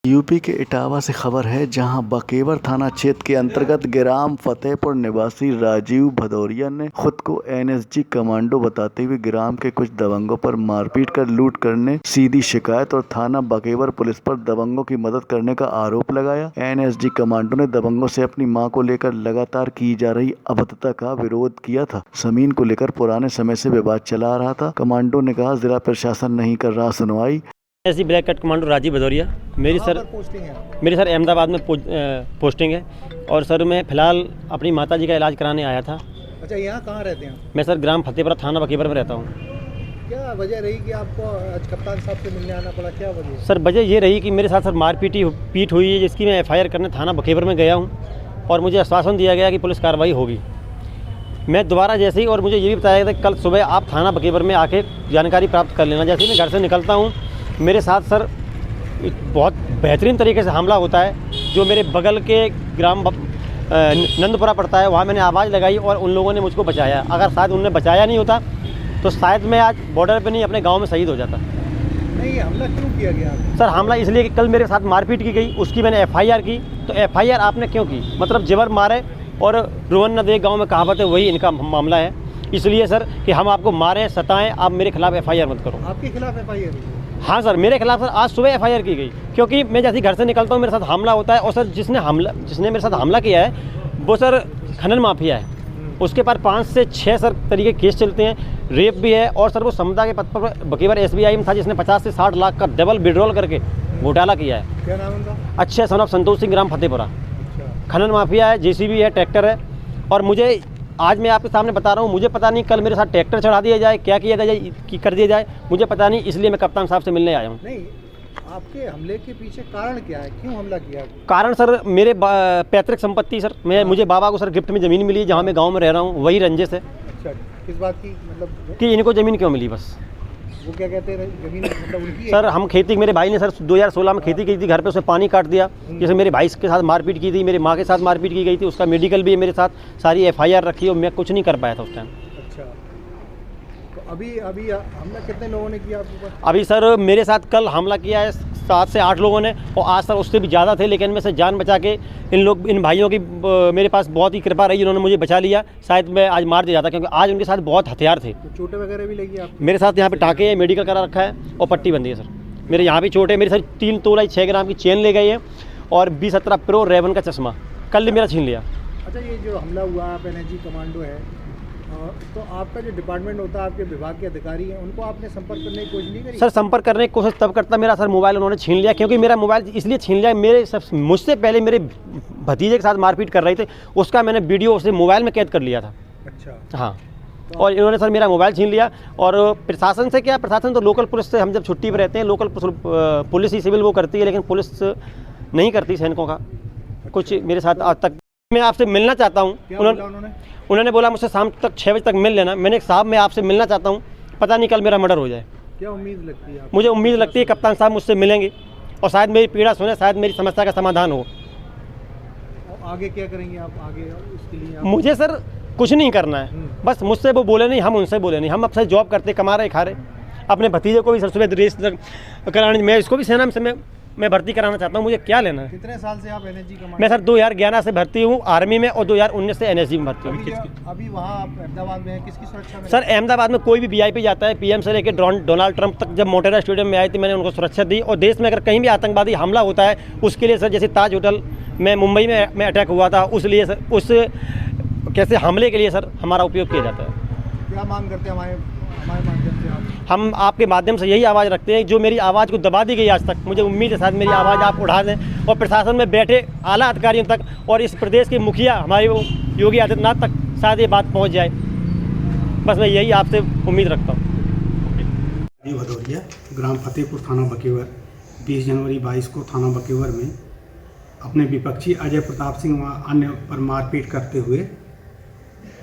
UP के इटावा से खबर है, जहां बकेवर थाना क्षेत्र के अंतर्गत ग्राम फतेहपुर निवासी राजीव भदौरिया ने खुद को एनएसजी कमांडो बताते हुए ग्राम के कुछ दबंगों पर मारपीट कर लूट करने सीधी शिकायत और थाना बकेवर पुलिस पर दबंगों की मदद करने का आरोप लगाया। एनएसजी कमांडो ने दबंगों से अपनी मां को लेकर लगातार की जा रही अभद्रता का विरोध किया था। जमीन को लेकर पुराने समय से विवाद चला आ रहा था। कमांडो ने कहा, जिला प्रशासन नहीं कर रहा सुनवाई। ऐसी black cat commando Rajeev Bhadauria मेरी सर अहमदाबाद में पोस्टिंग है और सर मैं फ़िलहाल अपनी माताजी का इलाज कराने आया था। अच्छा, यहाँ कहाँ रहते हैं? मैं सर ग्राम फतेहपुरा थाना बकेवर में रहता हूँ। क्या वजह रही कि आपको आज कप्तान साहब से मिलने आना पड़ा? क्या वजह? सर वजह ये रही कि मेरे साथ सर मारपीट हुई है, जिसकी मैं FIR करने थाना बकेवर में गया हूँ और मुझे आश्वासन दिया गया कि पुलिस कार्रवाई होगी। मैं दोबारा जैसे ही, और मुझे ये भी बताया गया था कल सुबह आप थाना बकेवर में आके जानकारी प्राप्त कर लेना। जैसे ही मैं घर से निकलता हूँ, मेरे साथ सर बहुत बेहतरीन तरीके से हमला होता है। जो मेरे बगल के ग्राम नंदपुरा पड़ता है, वहाँ मैंने आवाज़ लगाई और उन लोगों ने मुझको बचाया। अगर शायद उन्होंने बचाया नहीं होता तो शायद मैं आज बॉर्डर पे नहीं अपने गांव में शहीद हो जाता। नहीं, हमला क्यों किया गया? सर हमला इसलिए कि कल मेरे साथ मारपीट की गई, उसकी मैंने FIR की। तो FIR आपने क्यों की? मतलब जेवर मारे और रोवन न दे, गाँव में कहावत है, वही इनका मामला है। इसलिए सर कि हम आपको मारें, सताएँ, आप मेरे खिलाफ़ FIR मत करो। आपके खिलाफ FIR? हाँ सर, मेरे खिलाफ सर आज सुबह FIR की गई, क्योंकि मैं जैसे घर से निकलता हूँ मेरे साथ हमला होता है। और सर जिसने मेरे साथ हमला किया है वो सर खनन माफिया है। उसके पास 5 से 6 सर तरीके केस चलते हैं, रेप भी है। और सर वो समता के पद पर बकेवर SBI में था, जिसने 50 से 60 लाख का डबल विड्रॉल करके घोटाला किया है। क्या नाम उनका? अच्छे सन ऑफ संतोष सिंह, ग्राम फतेहपुरा। खनन माफिया है, JCB है, ट्रैक्टर है। और मुझे आज मैं आपके सामने बता रहा हूँ, मुझे पता नहीं कल मेरे साथ ट्रैक्टर चढ़ा दिया जाए, क्या किया जाए कि कर दिया जाए, मुझे पता नहीं। इसलिए मैं कप्तान साहब से मिलने आया हूँ। नहीं, आपके हमले के पीछे कारण क्या है? क्यों हमला किया? कारण सर मेरे पैतृक संपत्ति सर, मुझे बाबा को सर गिफ्ट में ज़मीन मिली है, जहाँ मैं गांव में रह रहा हूँ, वही रंजिश है। अच्छा, किस बात की? मतलब कि इनको ज़मीन क्यों मिली, बस। वो क्या कहते हैं, ज़मीन मतलब उनकी है? सर हम खेती, मेरे भाई ने सर 2016 में खेती की थी, घर पे उसने पानी काट दिया। जैसे मेरे भाई के साथ मारपीट की थी, मेरी माँ के साथ मारपीट की गई थी, उसका मेडिकल भी है मेरे साथ, सारी FIR रखी और मैं कुछ नहीं कर पाया था उस टाइम। अच्छा, तो अभी हमला कितने लोगों ने किया आपके ऊपर? अभी सर मेरे साथ कल हमला किया है 7 से 8 लोगों ने, और आज सर उससे भी ज़्यादा थे, लेकिन मैं से जान बचा के इन भाइयों की मेरे पास बहुत ही कृपा रही, इन्होंने मुझे बचा लिया। शायद मैं आज मार दिया जाता, क्योंकि आज उनके साथ बहुत हथियार थे। तो चोटें वगैरह भी लगी आप? मेरे साथ यहाँ पे टाँके, मेडिकल करा रखा है और पट्टी बंदी है सर। मेरे यहाँ भी चोट है। मेरे सर 3 तोला 6 ग्राम की चेन ले गई है और 20-17 प्रो रेवन का चश्मा कल मेरा छीन लिया। अच्छा, ये जो हमला हुआ, आप एनएसजी कमांडो है, तो आपका जो डिपार्टमेंट होता है, आपके विभाग के अधिकारी हैं, उनको आपने संपर्क करने की कोशिश नहीं करी? सर संपर्क करने की कोशिश तब करता, मेरा सर मोबाइल उन्होंने छीन लिया। क्योंकि मेरा मोबाइल इसलिए छीन लिया, मुझसे पहले मेरे भतीजे के साथ मारपीट कर रहे थे, उसका मैंने वीडियो उसे मोबाइल में कैद कर लिया था। अच्छा। हाँ, और इन्होंने सर मेरा मोबाइल छीन लिया। और प्रशासन से क्या, प्रशासन तो लोकल पुलिस से, हम जब छुट्टी पर रहते हैं, लोकल पुलिस ही सिविल वो करती है, लेकिन पुलिस नहीं करती सैनिकों का कुछ। मेरे साथ आज तक मैं आपसे मिलना चाहता हूँ। उन्होंने बोला मुझसे शाम तक 6 बजे तक मिल लेना। मैंने साहब मैं आपसे मिलना चाहता हूँ, पता नहीं कल मेरा मर्डर हो जाए। क्या उम्मीद लगती है आपको? मुझे उम्मीद लगती है कप्तान साहब मुझसे मिलेंगे और शायद मेरी पीड़ा सुने, शायद मेरी समस्या का समाधान हो। आगे क्या करेंगे आप? आगे उसके लिए मुझे सर कुछ नहीं करना है, बस मुझसे वो बोले नहीं, हम उनसे बोले नहीं। हम अब से जॉब करते, कमा रहे, खा रहे। अपने भतीजे को भी सर सुबह रेस कराने, मैं इसको भी सेना में मैं भर्ती कराना चाहता हूँ। मुझे क्या लेना है? कितने साल से आप एनएसजी कमांडो? मैं सर 2011 से भर्ती हूँ आर्मी में और 2019 से एनएसजी में भर्ती हूँ। अभी वहाँ आप अहमदाबाद में हैं, किसकी सुरक्षा में? सर अहमदाबाद में कोई भी VIP जाता है, PM से लेकर डोनाल्ड ट्रंप तक, जब मोटेरा स्टेडियम में आए थे, मैंने उनको सुरक्षा दी। और देश में अगर कहीं भी आतंकवादी हमला होता है, उसके लिए सर, जैसे ताज होटल में मुंबई में अटैक हुआ था, उस लिए सर, उस कैसे हमले के लिए सर हमारा उपयोग किया जाता है। क्या मांग करते हैं हमारे माध्यम से आप? हम आपके माध्यम से यही आवाज़ रखते हैं, जो मेरी आवाज़ को दबा दी गई आज तक, मुझे उम्मीद है शायद मेरी आवाज़ आप उठा दें और प्रशासन में बैठे आला अधिकारियों तक और इस प्रदेश के मुखिया हमारे वो योगी आदित्यनाथ तक शायद ये बात पहुंच जाए। बस मैं यही आपसे उम्मीद रखता हूँ। राजीव भदौरिया, ग्राम फतेहपुर, थाना बकेवर, 20 जनवरी 22 को थाना बकेवर में अपने विपक्षी अजय प्रताप सिंह व अन्य पर मारपीट करते हुए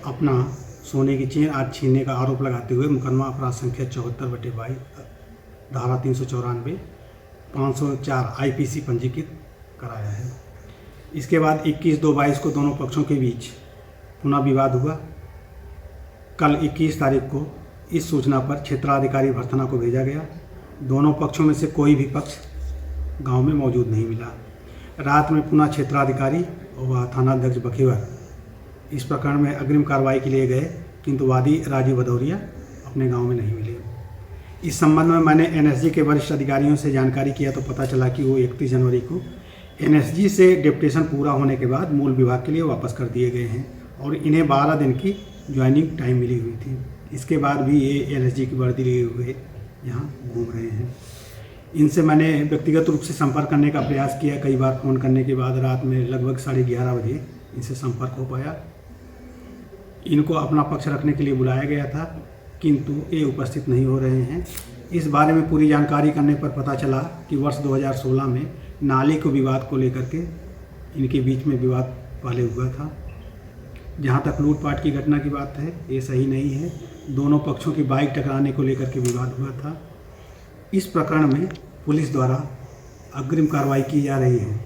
अपना सोने की चेन आज छीनने का आरोप लगाते हुए मुकदमा अपराध संख्या 74/22 धारा 394 504 IPC पंजीकृत कराया है। इसके बाद 21/2/22 को दोनों पक्षों के बीच पुनः विवाद हुआ। कल 21 तारीख को इस सूचना पर क्षेत्राधिकारी भर्तना को भेजा गया। दोनों पक्षों में से कोई भी पक्ष गांव में मौजूद नहीं मिला। रात में पुनः क्षेत्राधिकारी व थानाध्यक्ष बखेवर इस प्रकरण में अग्रिम कार्रवाई के लिए गए, किंतु वादी राजीव भदौरिया अपने गांव में नहीं मिले। इस संबंध में मैंने एनएसजी के वरिष्ठ अधिकारियों से जानकारी किया तो पता चला कि वो 31 जनवरी को एनएसजी से डेपुटेशन पूरा होने के बाद मूल विभाग के लिए वापस कर दिए गए हैं और इन्हें 12 दिन की ज्वाइनिंग टाइम मिली हुई थी। इसके बाद भी ये एनएसजी की वर्दी लिए हुए यहाँ घूम रहे हैं। इनसे मैंने व्यक्तिगत रूप से संपर्क करने का प्रयास किया। कई बार फ़ोन करने के बाद रात में लगभग 11:30 बजे इनसे संपर्क हो पाया। इनको अपना पक्ष रखने के लिए बुलाया गया था, किंतु ये उपस्थित नहीं हो रहे हैं। इस बारे में पूरी जानकारी करने पर पता चला कि वर्ष 2016 में नाली को विवाद को लेकर के इनके बीच में विवाद पहले हुआ था। जहाँ तक लूटपाट की घटना की बात है, ये सही नहीं है। दोनों पक्षों की बाइक टकराने को लेकर के विवाद हुआ था। इस प्रकरण में पुलिस द्वारा अग्रिम कार्रवाई की जा रही है।